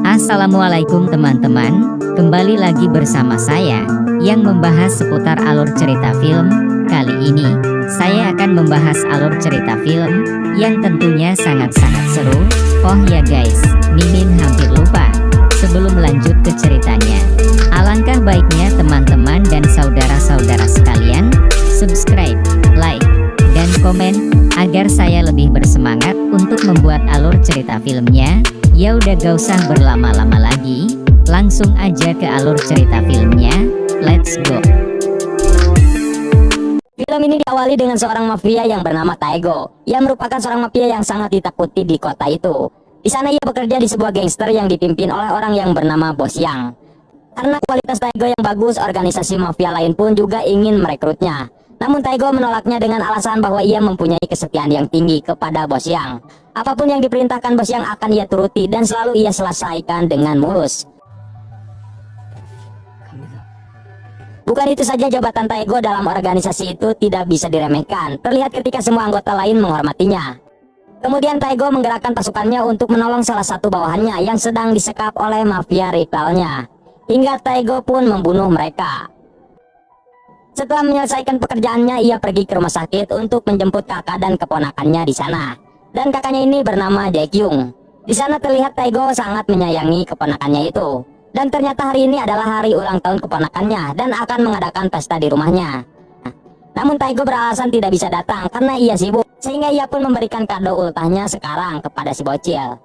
Assalamualaikum teman-teman, kembali lagi bersama saya yang membahas seputar alur cerita film. Kali ini saya akan membahas alur cerita film yang tentunya sangat-sangat seru. Oh ya guys, Mimin hampir lupa. Sebelum lanjut ke ceritanya, alangkah baiknya teman-teman dan saudara-saudara sekalian subscribe, like, dan komen agar saya lebih bersemangat untuk membuat alur cerita filmnya. Ya udah gak usah berlama-lama lagi, langsung aja ke alur cerita filmnya. Let's go. Film ini diawali dengan seorang mafia yang bernama Taego, yang merupakan seorang mafia yang sangat ditakuti di kota itu. Di sana ia bekerja di sebuah gangster yang dipimpin oleh orang yang bernama Bos Yang. Karena kualitas Taego yang bagus, organisasi mafia lain pun juga ingin merekrutnya. Namun Taego menolaknya dengan alasan bahwa ia mempunyai kesetiaan yang tinggi kepada Bos Yang. Apapun yang diperintahkan Bos Yang akan ia turuti dan selalu ia selesaikan dengan mulus. Bukan itu saja, jabatan Taego dalam organisasi itu tidak bisa diremehkan. Terlihat ketika semua anggota lain menghormatinya. Kemudian Taego menggerakkan pasukannya untuk menolong salah satu bawahannya yang sedang disekap oleh mafia rivalnya. Hingga Taego pun membunuh mereka. Setelah menyelesaikan pekerjaannya, ia pergi ke rumah sakit untuk menjemput kakak dan keponakannya di sana. Dan kakaknya ini bernama Jaekyung. Di sana terlihat Taego sangat menyayangi keponakannya itu. Dan ternyata hari ini adalah hari ulang tahun keponakannya dan akan mengadakan pesta di rumahnya. Namun Taego beralasan tidak bisa datang karena ia sibuk. Sehingga ia pun memberikan kado ultahnya sekarang kepada si bocil.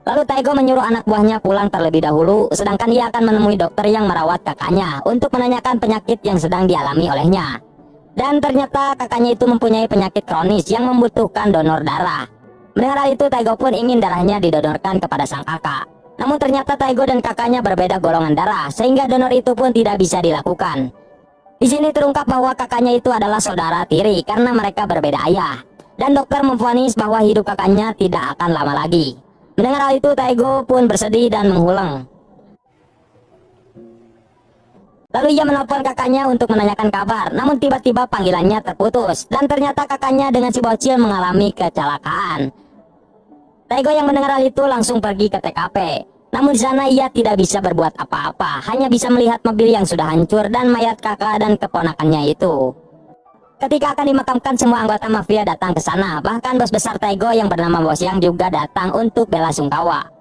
Lalu Taego menyuruh anak buahnya pulang terlebih dahulu, sedangkan ia akan menemui dokter yang merawat kakaknya untuk menanyakan penyakit yang sedang dialami olehnya. Dan ternyata kakaknya itu mempunyai penyakit kronis yang membutuhkan donor darah. Mendengar hal itu, Taego pun ingin darahnya didonorkan kepada sang kakak. Namun ternyata Taego dan kakaknya berbeda golongan darah, sehingga donor itu pun tidak bisa dilakukan. Di sini terungkap bahwa kakaknya itu adalah saudara tiri karena mereka berbeda ayah. Dan dokter memvonis bahwa hidup kakaknya tidak akan lama lagi. Mendengar hal itu, Taego pun bersedih dan menghuleng. Lalu ia menelpon kakaknya untuk menanyakan kabar, namun tiba-tiba panggilannya terputus. Dan ternyata kakaknya dengan si bocil mengalami kecelakaan. Taego yang mendengar hal itu langsung pergi ke TKP. Namun di sana ia tidak bisa berbuat apa-apa, hanya bisa melihat mobil yang sudah hancur dan mayat kakak dan keponakannya itu. Ketika akan dimakamkan, semua anggota mafia datang ke sana. Bahkan bos besar Taego yang bernama Bos Yang juga datang untuk bela sungkawa.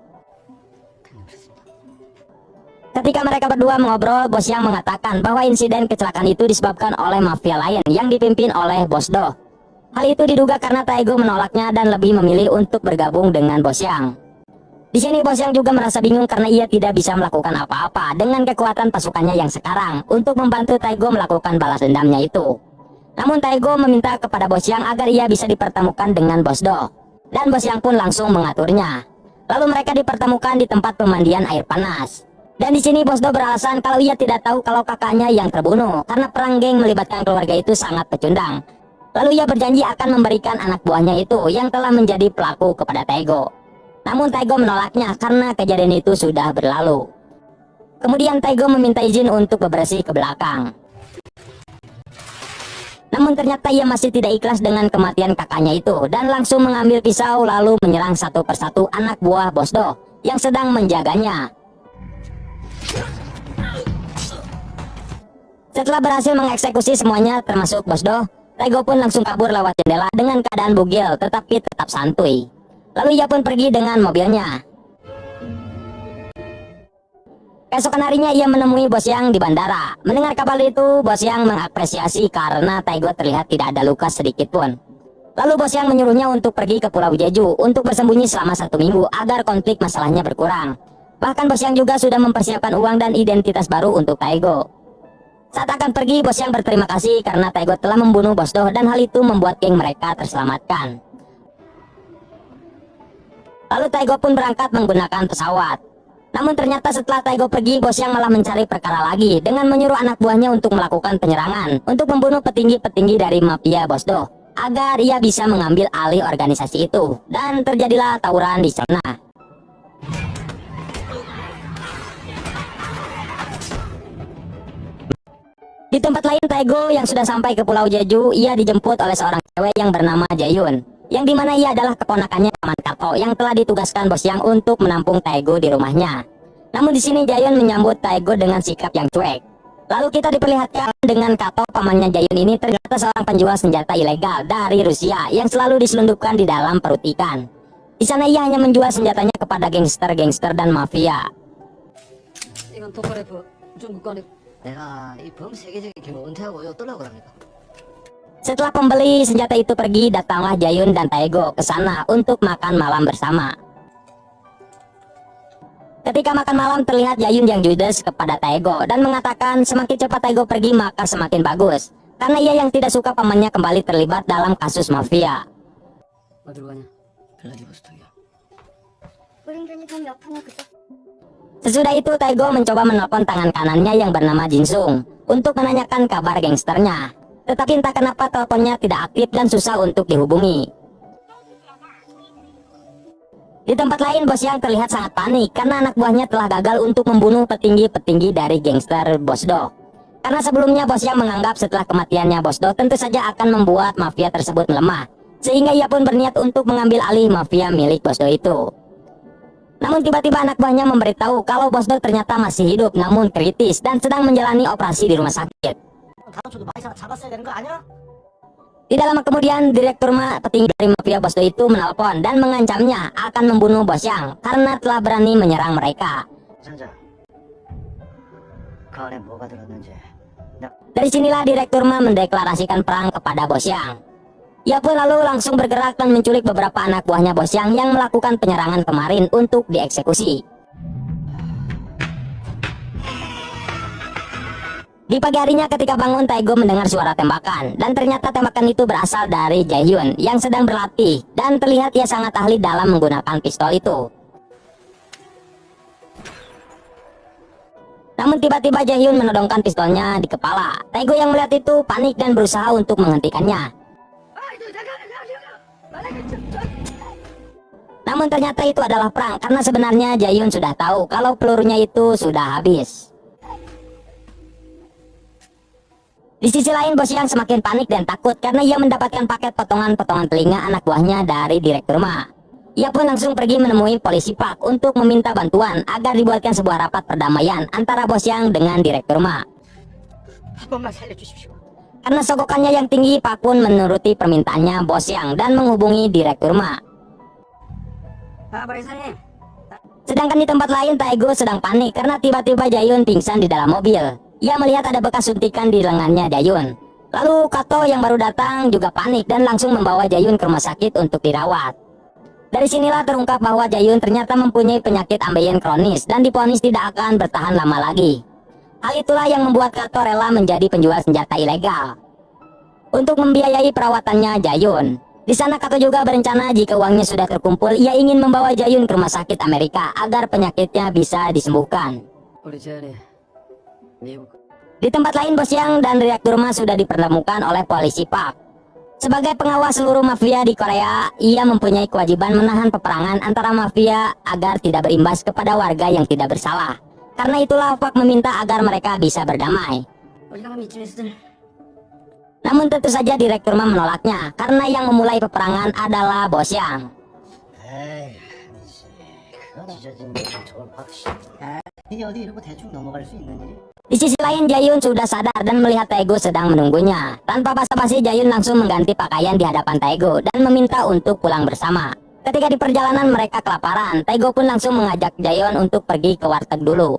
Ketika mereka berdua mengobrol, Bos Yang mengatakan bahwa insiden kecelakaan itu disebabkan oleh mafia lain yang dipimpin oleh Bos Do. Hal itu diduga karena Taego menolaknya dan lebih memilih untuk bergabung dengan Bos Yang. Di sini Bos Yang juga merasa bingung karena ia tidak bisa melakukan apa-apa dengan kekuatan pasukannya yang sekarang untuk membantu Taego melakukan balas dendamnya itu. Namun Taego meminta kepada Bos Yang agar ia bisa dipertemukan dengan Bos Do. Dan Bos Yang pun langsung mengaturnya. Lalu mereka dipertemukan di tempat pemandian air panas. Dan di sini Bos Do beralasan kalau ia tidak tahu kalau kakaknya yang terbunuh karena perang geng melibatkan keluarga itu sangat pecundang. Lalu ia berjanji akan memberikan anak buahnya itu yang telah menjadi pelaku kepada Taego. Namun Taego menolaknya karena kejadian itu sudah berlalu. Kemudian Taego meminta izin untuk bebersih ke belakang. Namun ternyata ia masih tidak ikhlas dengan kematian kakaknya itu dan langsung mengambil pisau lalu menyerang satu persatu anak buah Bos Do yang sedang menjaganya. Setelah berhasil mengeksekusi semuanya termasuk Bos Do, Taego pun langsung kabur lewat jendela dengan keadaan bugil tetapi tetap santuy. Lalu ia pun pergi dengan mobilnya. Keesokan harinya ia menemui Bos Yang di bandara. Mendengar kabar itu, Bos Yang mengapresiasi karena Taego terlihat tidak ada luka sedikit pun. Lalu Bos Yang menyuruhnya untuk pergi ke Pulau Jeju untuk bersembunyi selama 1 minggu agar konflik masalahnya berkurang. Bahkan Bos Yang juga sudah mempersiapkan uang dan identitas baru untuk Taego. Saat akan pergi, Bos Yang berterima kasih karena Taego telah membunuh Bos Do dan hal itu membuat geng mereka terselamatkan. Lalu Taego pun berangkat menggunakan pesawat. Namun ternyata setelah Taego pergi, Bos Yang malah mencari perkara lagi dengan menyuruh anak buahnya untuk melakukan penyerangan untuk membunuh petinggi-petinggi dari mafia Bos Do agar ia bisa mengambil alih organisasi itu. Dan terjadilah tawuran di sana. Di tempat lain, Taego yang sudah sampai ke Pulau Jeju, ia dijemput oleh seorang cewek yang bernama Jaeyun, yang dimana ia adalah keponakannya paman Kato yang telah ditugaskan Bos Yang untuk menampung Taego di rumahnya. Namun di sini Jayun menyambut Taego dengan sikap yang cuek. Lalu kita diperlihatkan dengan Kato, pamannya Jayun ini ternyata seorang penjual senjata ilegal dari Rusia yang selalu diselundupkan di dalam perut ikan. Di sana ia hanya menjual senjatanya kepada gangster-gangster dan mafia. 이건 토카레프 중국 거래. 내가 이 범세계적인 규모 은퇴하고 요 떠나고 합니다. Setelah pembeli senjata itu pergi, datanglah Jayun dan Taego ke sana untuk makan malam bersama. Ketika makan malam terlihat Jayun yang judes kepada Taego dan mengatakan semakin cepat Taego pergi maka semakin bagus, karena ia yang tidak suka pamannya kembali terlibat dalam kasus mafia. 어디로 가냐? 블라디보스톡이야. Sesudah itu Taego mencoba menelpon tangan kanannya yang bernama Jinsung untuk menanyakan kabar gangsternya. Tetapi entah kenapa teleponnya tidak aktif dan susah untuk dihubungi. Di tempat lain Bos Yang terlihat sangat panik karena anak buahnya telah gagal untuk membunuh petinggi-petinggi dari gangster Bosdo. Karena sebelumnya Bos Yang menganggap setelah kematiannya Bosdo tentu saja akan membuat mafia tersebut melemah, sehingga ia pun berniat untuk mengambil alih mafia milik Bosdo itu. Namun tiba-tiba anak buahnya memberitahu kalau Bosdo ternyata masih hidup namun kritis dan sedang menjalani operasi di rumah sakit. Tidak lama kemudian direktur petinggi dari mafia Bosdo itu menelpon dan mengancamnya akan membunuh Bos Yang karena telah berani menyerang mereka. Dari sinilah direktur mendeklarasikan perang kepada Bos Yang. Ia pun lalu langsung bergerak dan menculik beberapa anak buahnya Bos Yang yang melakukan penyerangan kemarin untuk dieksekusi. Di pagi harinya ketika bangun, Taego mendengar suara tembakan dan ternyata tembakan itu berasal dari Jaehyun yang sedang berlatih dan terlihat ia sangat ahli dalam menggunakan pistol itu. Namun tiba-tiba Jaehyun menodongkan pistolnya di kepala. Taego yang melihat itu panik dan berusaha untuk menghentikannya. Namun ternyata itu adalah perang karena sebenarnya Jaehyun sudah tahu kalau pelurunya itu sudah habis. Di sisi lain Bos Yang semakin panik dan takut karena ia mendapatkan paket potongan-potongan telinga anak buahnya dari direktur Ma. Ia pun langsung pergi menemui polisi Pak untuk meminta bantuan agar dibuatkan sebuah rapat perdamaian antara Bos Yang dengan direktur Ma. Karena sogokannya yang tinggi, Pak pun menuruti permintaannya Bos Yang dan menghubungi direktur Ma. Sedangkan di tempat lain Taego sedang panik karena tiba-tiba Jaehyun pingsan di dalam mobil. Ia melihat ada bekas suntikan di lengannya Jaehyun. Lalu Kato yang baru datang juga panik dan langsung membawa Jaehyun ke rumah sakit untuk dirawat. Dari sinilah terungkap bahwa Jaehyun ternyata mempunyai penyakit ambeien kronis dan divonis tidak akan bertahan lama lagi. Hal itulah yang membuat Kato rela menjadi penjual senjata ilegal untuk membiayai perawatannya Jaehyun. Di sana Kato juga berencana jika uangnya sudah terkumpul, ia ingin membawa Jaehyun ke rumah sakit Amerika agar penyakitnya bisa disembuhkan. Di tempat lain Bos Yang dan direktur Ma sudah dipertemukan oleh polisi Pak. Sebagai pengawas seluruh mafia di Korea, ia mempunyai kewajiban menahan peperangan antara mafia agar tidak berimbas kepada warga yang tidak bersalah. Karena itulah Pak meminta agar mereka bisa berdamai. Namun tentu saja direktur Ma menolaknya karena yang memulai peperangan adalah Bos Yang. Di sisi lain Jaehyun sudah sadar dan melihat Taego sedang menunggunya. Tanpa basa-basi Jaehyun langsung mengganti pakaian di hadapan Taego dan meminta untuk pulang bersama. Ketika di perjalanan mereka kelaparan, Taego pun langsung mengajak Jaehyun untuk pergi ke warteg dulu.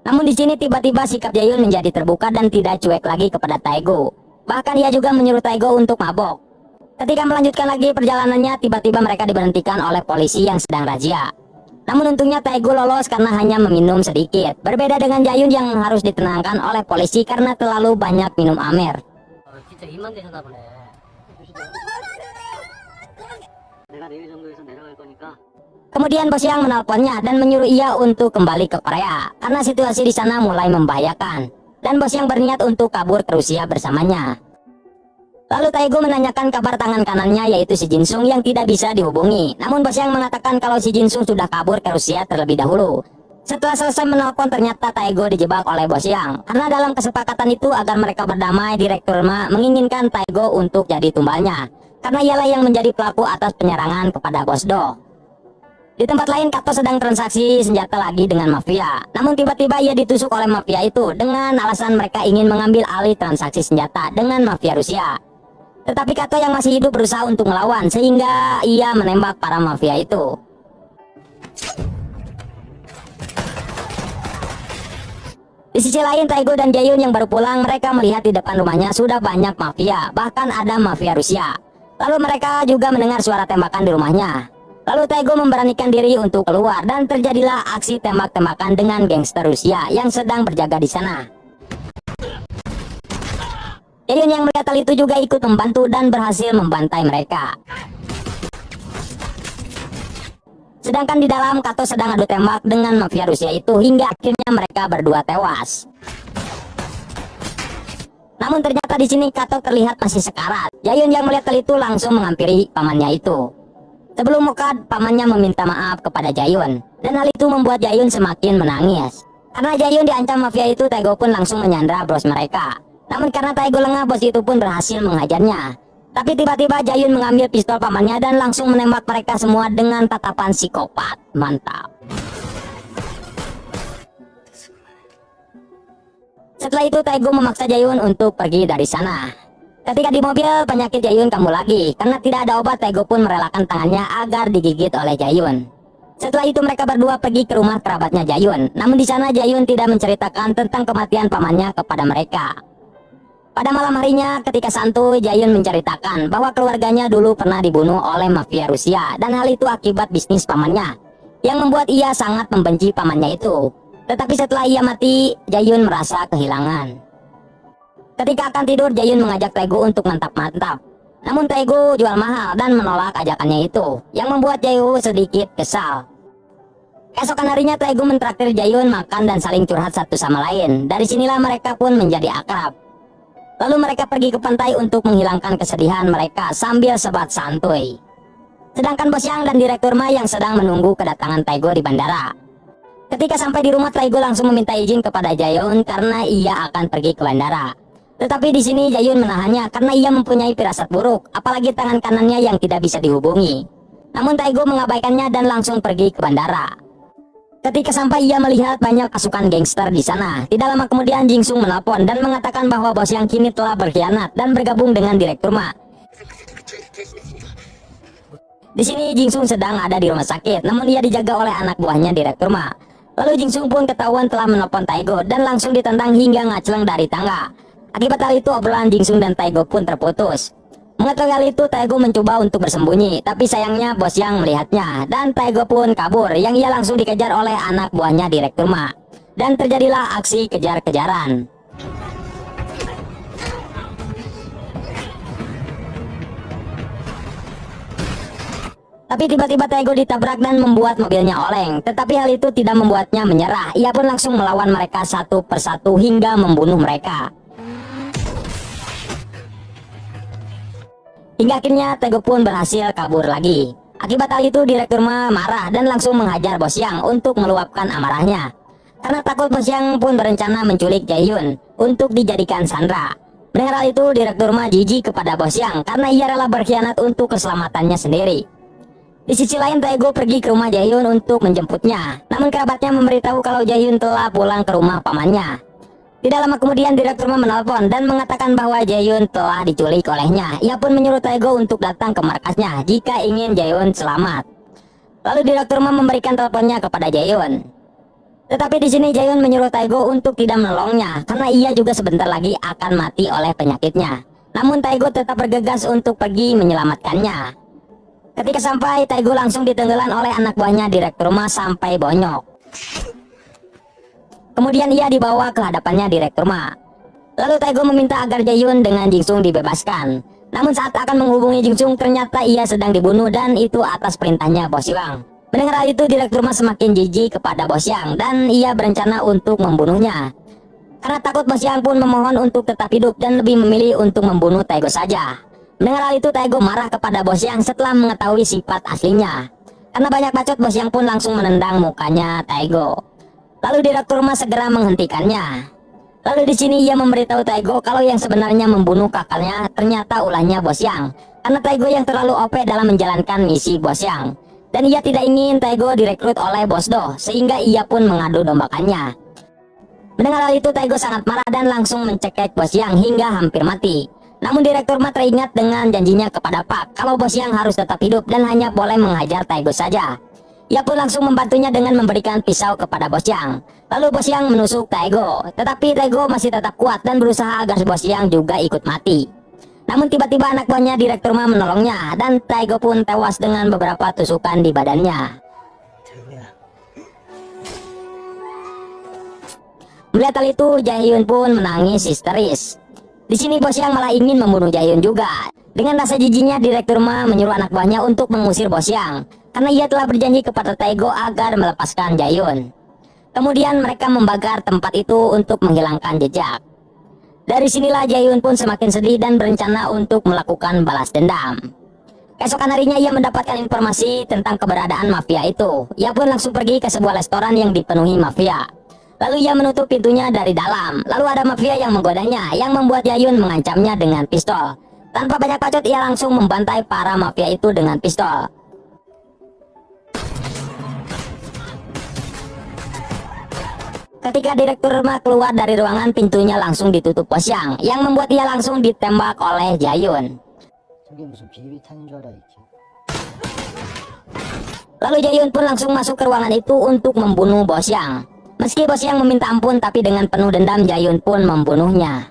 Namun di sini tiba-tiba sikap Jaehyun menjadi terbuka dan tidak cuek lagi kepada Taego. Bahkan ia juga menyuruh Taego untuk mabok. Ketika melanjutkan lagi perjalanannya, tiba-tiba mereka diberhentikan oleh polisi yang sedang razia. Namun untungnya Taego lolos karena hanya meminum sedikit. Berbeda dengan Jaehyun yang harus ditenangkan oleh polisi karena terlalu banyak minum amer. Kemudian Bos Yang menelponnya dan menyuruh ia untuk kembali ke Korea karena situasi di sana mulai membahayakan. Dan Bos Yang berniat untuk kabur ke Rusia bersamanya. Lalu Taego menanyakan kabar tangan kanannya yaitu si Jinsung yang tidak bisa dihubungi. Namun Bos Yang mengatakan kalau si Jinsung sudah kabur ke Rusia terlebih dahulu. Setelah selesai menelpon ternyata Taego dijebak oleh Bos Yang. Karena dalam kesepakatan itu agar mereka berdamai, direktur Ma menginginkan Taego untuk jadi tumbalnya. karena ialah yang menjadi pelaku atas penyerangan kepada Bos Do. Di tempat lain, Kato sedang transaksi senjata lagi dengan mafia. Namun tiba-tiba ia ditusuk oleh mafia itu dengan alasan mereka ingin mengambil alih transaksi senjata dengan mafia Rusia. Tetapi Kato yang masih hidup berusaha untuk melawan sehingga ia menembak para mafia itu. Di sisi lain, Taego dan Jae-yun yang baru pulang, mereka melihat di depan rumahnya sudah banyak mafia, bahkan ada mafia Rusia. Lalu mereka juga mendengar suara tembakan di rumahnya. Lalu Taego memberanikan diri untuk keluar dan terjadilah aksi tembak-tembakan dengan gangster Rusia yang sedang berjaga di sana. Jae-yun yang melihat hal itu juga ikut membantu dan berhasil membantai mereka. Sedangkan di dalam, Kato sedang adu tembak dengan mafia Rusia itu hingga akhirnya mereka berdua tewas. Namun ternyata di sini Kato terlihat masih sekarat. Jae-yun yang melihat hal itu langsung menghampiri pamannya itu. Sebelum Mokad, pamannya meminta maaf kepada Jae-yun, dan hal itu membuat Jae-yun semakin menangis. Karena Jae-yun diancam mafia itu, Taego pun langsung menyandra bos mereka. Namun karena Taego lengah, bos itu pun berhasil menghajarnya. Tapi tiba-tiba Jae-yun mengambil pistol pamannya dan langsung menembak mereka semua dengan tatapan psikopat. Mantap. Setelah itu Taego memaksa Jae-yun untuk pergi dari sana. Ketika di mobil, penyakit Jae-yun kambuh lagi. Karena tidak ada obat, Taego pun merelakan tangannya agar digigit oleh Jae-yun. Setelah itu mereka berdua pergi ke rumah kerabatnya Jae-yun. Namun di sana Jae-yun tidak menceritakan tentang kematian pamannya kepada mereka. Pada malam harinya, ketika santuy, Jae-yun menceritakan bahwa keluarganya dulu pernah dibunuh oleh mafia Rusia. Dan hal itu akibat bisnis pamannya, yang membuat ia sangat membenci pamannya itu. Tetapi setelah ia mati, Jae-yun merasa kehilangan. Ketika akan tidur, Jae-yun mengajak Taego untuk mantap-mantap. Namun Taego jual mahal dan menolak ajakannya itu, yang membuat Jae-yun sedikit kesal. Keesokan harinya Taego mentraktir Jae-yun makan dan saling curhat satu sama lain. Dari sinilah mereka pun menjadi akrab. Lalu mereka pergi ke pantai untuk menghilangkan kesedihan mereka sambil sebat santuy. Sedangkan Bos Yang dan Direktur Ma yang sedang menunggu kedatangan Taego di bandara. Ketika sampai di rumah, Taego langsung meminta izin kepada Jae-yun karena ia akan pergi ke bandara. Tetapi di sini Jae-yun menahannya karena ia mempunyai firasat buruk, apalagi tangan kanannya yang tidak bisa dihubungi. Namun Taego mengabaikannya dan langsung pergi ke bandara. Ketika sampai, ia melihat banyak pasukan gangster di sana. Tidak lama kemudian Jing-sung menelpon dan mengatakan bahwa bos yang kini telah berkhianat dan bergabung dengan Direktur Ma. Di sini Jing-sung sedang ada di rumah sakit, namun ia dijaga oleh anak buahnya Direktur Ma. Lalu Jing-sung pun ketahuan telah menelpon Taego dan langsung ditendang hingga ngacleng dari tangga. Akibat hal itu, obrolan Jing-sung dan Taego pun terputus. Mengetahui hal itu, Taego mencoba untuk bersembunyi, tapi sayangnya Bos Yang melihatnya dan Taego pun kabur, yang ia langsung dikejar oleh anak buahnya Direktur Ma. Dan terjadilah aksi kejar-kejaran. Tapi tiba-tiba Taego ditabrak dan membuat mobilnya oleng. Tetapi hal itu tidak membuatnya menyerah. Ia pun langsung melawan mereka satu persatu hingga membunuh mereka. Hingga akhirnya Taego pun berhasil kabur lagi. Akibat hal itu Direktur Ma marah dan langsung menghajar Bos Yang untuk meluapkan amarahnya. Karena takut, Bos Yang pun berencana menculik Jae-yun untuk dijadikan sandera. Mendengar hal itu Direktur Ma jijik kepada Bos Yang karena ia rela berkhianat untuk keselamatannya sendiri. Di sisi lain Taego pergi ke rumah Jae-yun untuk menjemputnya. Namun kerabatnya memberitahu kalau Jae-yun telah pulang ke rumah pamannya. Tidak lama kemudian Direktur Ma menelpon dan mengatakan bahwa Jae-yun telah diculik olehnya. Ia pun menyuruh Taego untuk datang ke markasnya jika ingin Jae-yun selamat. Lalu Direktur Ma memberikan teleponnya kepada Jae-yun. Tetapi di sini Jae-yun menyuruh Taego untuk tidak menolongnya karena ia juga sebentar lagi akan mati oleh penyakitnya. Namun Taego tetap bergegas untuk pergi menyelamatkannya. Ketika sampai, Taego langsung ditenggelam oleh anak buahnya Direktur Ma sampai bonyok. Kemudian ia dibawa ke hadapannya Direktur Ma. Lalu Taego meminta agar Jae-yun dengan Jing-sung dibebaskan. Namun saat akan menghubungi Jing-sung, ternyata ia sedang dibunuh dan itu atas perintahnya Bos Yang. Mendengar hal itu Direktur Ma semakin jijik kepada Bos Yang dan ia berencana untuk membunuhnya. Karena takut, Bos Yang pun memohon untuk tetap hidup dan lebih memilih untuk membunuh Taego saja. Mendengar hal itu Taego marah kepada Bos Yang setelah mengetahui sifat aslinya. Karena banyak bacot, Bos Yang pun langsung menendang mukanya Taego. Lalu Direktur Ma segera menghentikannya. Lalu di sini ia memberitahu Taego kalau yang sebenarnya membunuh kakaknya ternyata ulahnya Bos Yang. karena Taego yang terlalu OP dalam menjalankan misi Bos Yang. Dan ia tidak ingin Taego direkrut oleh Bos Do, sehingga ia pun mengadu dombakannya. Mendengar hal itu, Taego sangat marah dan langsung mencekik Bos Yang hingga hampir mati. Namun Direktur Ma teringat dengan janjinya kepada Pak kalau Bos Yang harus tetap hidup dan hanya boleh menghajar Taego saja. Ia pun langsung membantunya dengan memberikan pisau kepada Bos Yang. Lalu Bos Yang menusuk Taego, tetapi Taego masih tetap kuat dan berusaha agar Bos Yang juga ikut mati. Namun tiba-tiba anak buahnya Direktur Ma menolongnya dan Taego pun tewas dengan beberapa tusukan di badannya. Melihat hal itu, Jae-hyun pun menangis histeris. Di sini Bos Yang malah ingin membunuh Jae-hyun juga. Dengan rasa jijiknya, Direktur Ma menyuruh anak buahnya untuk mengusir Bos Yang karena ia telah berjanji kepada Taego agar melepaskan Jae-hyun. Kemudian mereka membakar tempat itu untuk menghilangkan jejak. Dari sinilah Jae-hyun pun semakin sedih dan berencana untuk melakukan balas dendam. Keesokan harinya ia mendapatkan informasi tentang keberadaan mafia itu. Ia pun langsung pergi ke sebuah restoran yang dipenuhi mafia. Lalu ia menutup pintunya dari dalam. Lalu ada mafia yang menggodanya, yang membuat Jae-hyun mengancamnya dengan pistol. Tanpa banyak bacot, ia langsung membantai para mafia itu dengan pistol. Ketika Direktur Ma keluar dari ruangan, pintunya langsung ditutup Bos Yang, yang membuat ia langsung ditembak oleh Jae-hyun. Lalu Jae-hyun pun langsung masuk ke ruangan itu untuk membunuh Bos Yang. Meski Bos Yang meminta ampun, tapi dengan penuh dendam Jae-hyun pun membunuhnya.